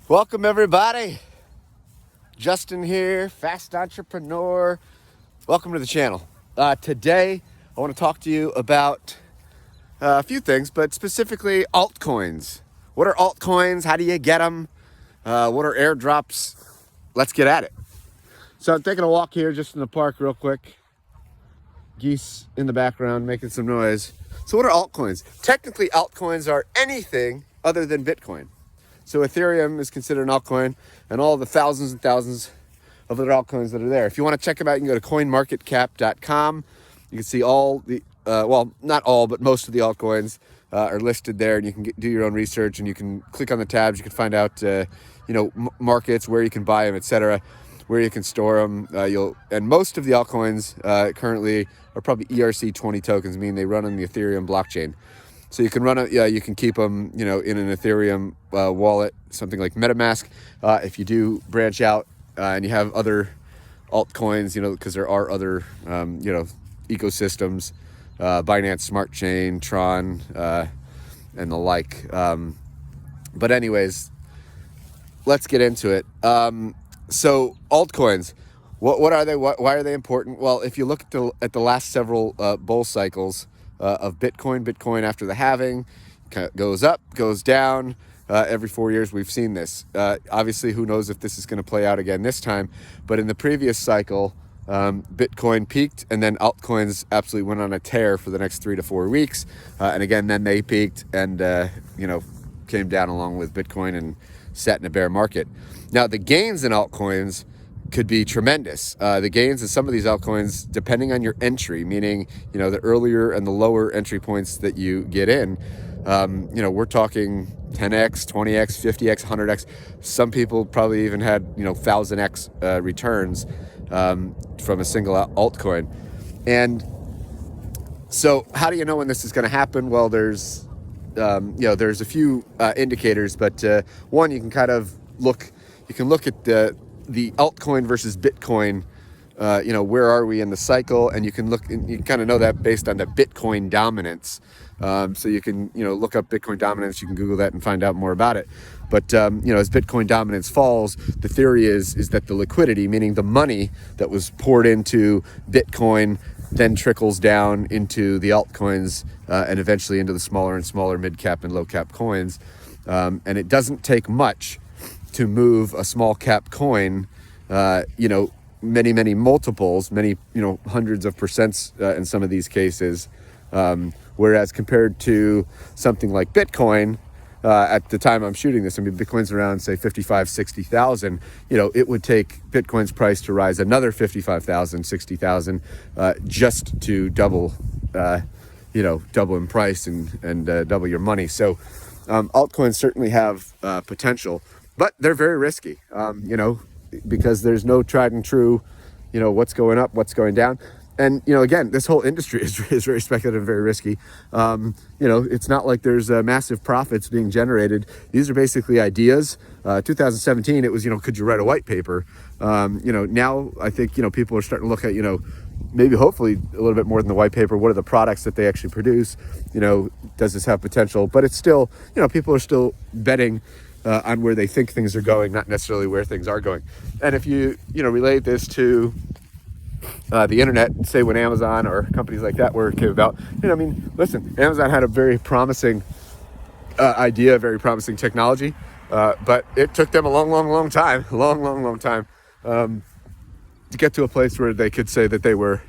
Welcome everybody. Justin here, Fast Entrepreneur. Welcome to the channel. Today I want to talk to you about a few things, but specifically altcoins. What are altcoins? How do you get them? What are airdrops? Let's get at it. So I'm taking a walk here just in the park real quick. Geese in the background making some noise. So what are altcoins? Technically altcoins are anything other than Bitcoin. So Ethereum is considered an altcoin, and all the thousands and thousands of other altcoins that are there. If you want to check them out, you can go to coinmarketcap.com. You can see all the, well, not all, but most of the altcoins are listed there, and you can do your own research, and you can click on the tabs. You can find out, markets, where you can buy them, etc., where you can store them. And most of the altcoins currently are probably ERC20 tokens, meaning they run on the Ethereum blockchain. So you can run it, you can keep them, in an Ethereum wallet, something like MetaMask. If you do branch out and you have other altcoins, because there are other, ecosystems, Binance Smart Chain, Tron, and the like. But anyways, let's get into it. So altcoins, what are they? Why are they important? Well, if you look at the last several bull cycles of Bitcoin after the halving, goes up, goes down. Every 4 years we've seen this. Obviously, who knows if this is going to play out again this time. But in the previous cycle, Bitcoin peaked, and then altcoins absolutely went on a tear for the next 3 to 4 weeks. And again, then they peaked and, came down along with Bitcoin and sat in a bear market. Now, the gains in altcoins could be tremendous. The gains in some of these altcoins, depending on your entry, meaning, the earlier and the lower entry points that you get in, we're talking 10x, 20x, 50x, 100x. Some people probably even had, 1000x returns from a single altcoin. And so how do you know when this is going to happen? Well, there's a few indicators, but one, you can kind of look at the altcoin versus Bitcoin, where are we in the cycle? And you can kind of know that based on the Bitcoin dominance. So you can, look up Bitcoin dominance. You can Google that and find out more about it. But, as Bitcoin dominance falls, the theory is that the liquidity, meaning the money that was poured into Bitcoin, then trickles down into the altcoins and eventually into the smaller and smaller mid-cap and low-cap coins. And it doesn't take much to move a small cap coin, many multiples, hundreds of percents in some of these cases. Whereas compared to something like Bitcoin, at the time I'm shooting this, Bitcoin's around, say, 55, 60,000, it would take Bitcoin's price to rise another 55,000, 60,000, just to double in price and double your money. So altcoins certainly have potential. But they're very risky, because there's no tried and true, what's going up, what's going down. And, again, this whole industry is very speculative and very risky. It's not like there's massive profits being generated. These are basically ideas. 2017, it was, could you write a white paper? Now I think, people are starting to look at, maybe hopefully a little bit more than the white paper. What are the products that they actually produce? Does this have potential? But it's still, people are still betting on where they think things are going, not necessarily where things are going. And if you, relate this to the internet, say when Amazon or companies like that were came about, listen, Amazon had a very promising idea, very promising technology, but it took them a long time to get to a place where they could say that they were,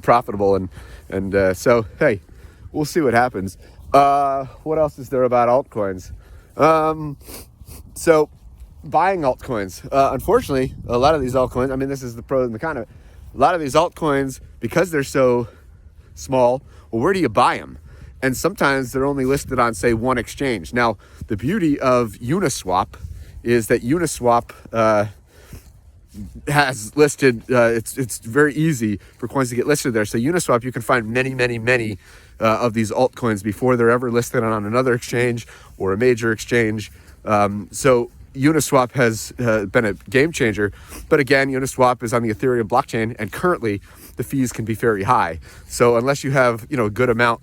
profitable. And so, hey, we'll see what happens. What else is there about altcoins? So buying altcoins, unfortunately, a lot of these altcoins, this is the pros and the con of it. A lot of these altcoins, because they're so small, well, where do you buy them? And sometimes they're only listed on, say, one exchange. Now, the beauty of Uniswap is that Uniswap has listed, it's very easy for coins to get listed there. So Uniswap, you can find many of these altcoins before they're ever listed on another exchange or a major exchange. So Uniswap has been a game changer. But again, Uniswap is on the Ethereum blockchain, and currently the fees can be very high. So unless you have, a good amount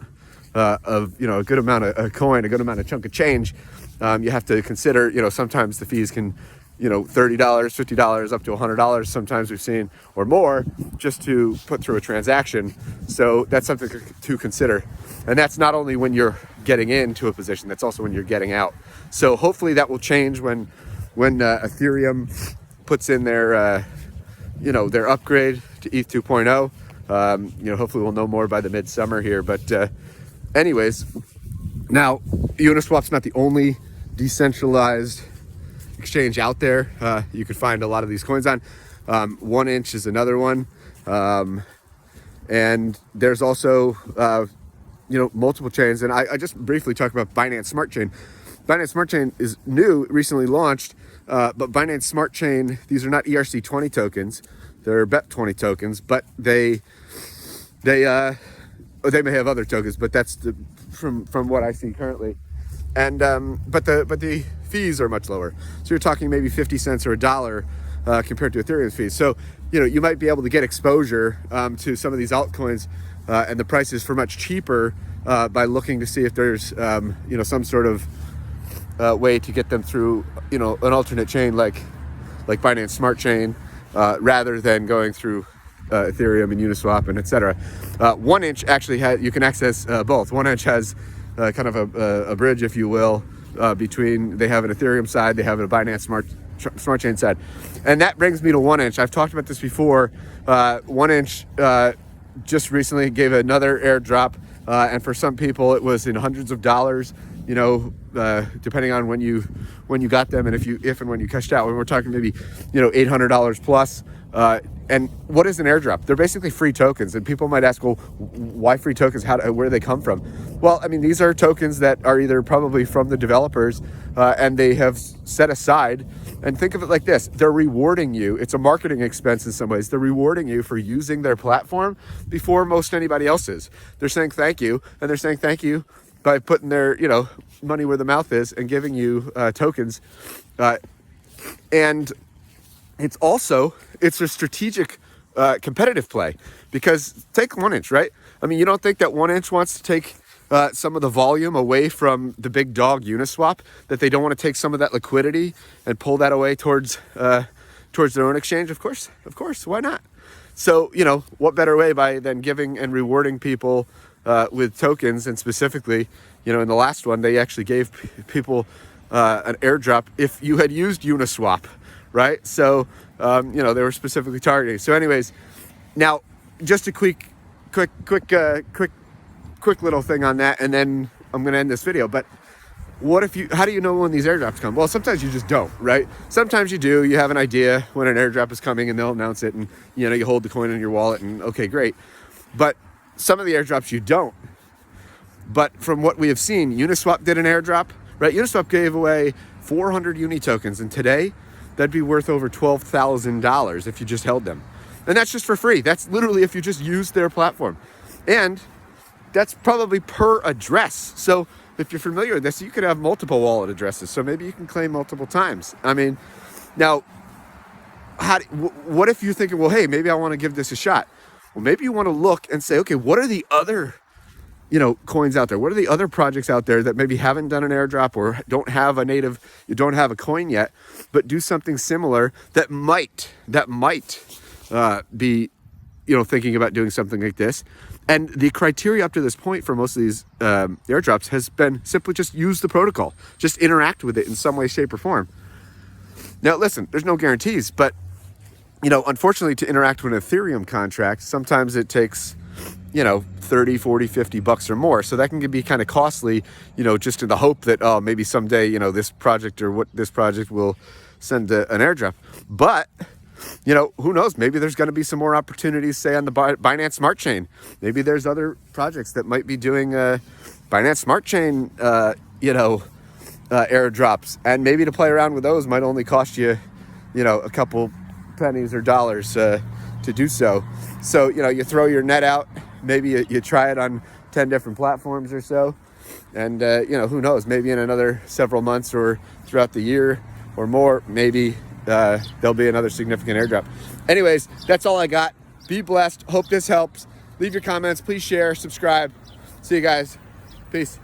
of, a good amount of a coin, a good amount of chunk of change, you have to consider, sometimes the fees can, $30, $50, up to $100, sometimes we've seen, or more, just to put through a transaction. So that's something to consider. And that's not only when you're getting into a position, that's also when you're getting out. So hopefully that will change when Ethereum puts in their, their upgrade to ETH 2.0. Hopefully we'll know more by the midsummer here. But anyways, now Uniswap's not the only decentralized exchange out there. You could find a lot of these coins on. 1inch is another one. And there's also, multiple chains. And I just briefly talked about Binance Smart Chain. Binance Smart Chain is new, recently launched, but Binance Smart Chain, these are not ERC20 tokens. They're BEP20 tokens, but they may have other tokens, but that's from what I see currently. And but the fees are much lower. So you're talking maybe 50 cents or $1 compared to Ethereum's fees. So you might be able to get exposure to some of these altcoins and the prices for much cheaper by looking to see if there's some sort of way to get them through an alternate chain like Binance Smart Chain rather than going through Ethereum and Uniswap and etc. 1inch actually you can access both. 1inch has kind of a bridge, if you will, between, they have an Ethereum side, they have a Binance Smart Chain side. And that brings me to 1inch. I've talked about this before. 1inch just recently gave another airdrop, and for some people it was in hundreds of dollars, depending on when you got them and if and when you cashed out. When we're talking maybe $800 plus. And what is an airdrop? They're basically free tokens, and people might ask, well, why free tokens? Where do they come from? Well, I mean, these are tokens that are either probably from the developers, and they have set aside. And think of it like this: they're rewarding you. It's a marketing expense in some ways. They're rewarding you for using their platform before most anybody else is. They're saying thank you, and they're saying thank you by putting their money where the mouth is and giving you tokens, and it's a strategic competitive play, because take 1inch, right? I mean, you don't think that 1inch wants to take some of the volume away from the big dog Uniswap, that they don't want to take some of that liquidity and pull that away towards their own exchange? Of course, why not? So, what better way than giving and rewarding people with tokens? And specifically, in the last one, they actually gave people an airdrop if you had used Uniswap, right? So, they were specifically targeting. So anyways, now just a quick little thing on that, and then I'm going to end this video. But how do you know when these airdrops come? Well, sometimes you just don't, right? Sometimes you do. You have an idea when an airdrop is coming, and they'll announce it, and you hold the coin in your wallet, and okay, great. But some of the airdrops you don't. But from what we have seen, Uniswap did an airdrop, right? Uniswap gave away 400 Uni tokens, and today that'd be worth over $12,000 if you just held them. And that's just for free. That's literally if you just use their platform. And that's probably per address. So if you're familiar with this, you could have multiple wallet addresses. So maybe you can claim multiple times. I mean, now, what if you're thinking, well, hey, maybe I want to give this a shot? Well, maybe you want to look and say, okay, what are the other coins out there? What are the other projects out there that maybe haven't done an airdrop or you don't have a coin yet, but do something similar that might be, thinking about doing something like this? And the criteria up to this point for most of these airdrops has been simply just use the protocol, just interact with it in some way, shape, or form. Now, listen, there's no guarantees, but unfortunately, to interact with an Ethereum contract, sometimes it takes $30, $40, $50 or more. So that can be kind of costly, just in the hope that, maybe someday, this project will send an airdrop. But, who knows? Maybe there's going to be some more opportunities, say, on the Binance Smart Chain. Maybe there's other projects that might be doing Binance Smart Chain, airdrops. And maybe to play around with those might only cost you, a couple pennies or dollars to do so. So, you throw your net out. Maybe you try it on 10 different platforms or so. And, who knows, maybe in another several months or throughout the year or more, maybe there'll be another significant airdrop. Anyways, that's all I got. Be blessed. Hope this helps. Leave your comments. Please share, subscribe. See you guys. Peace.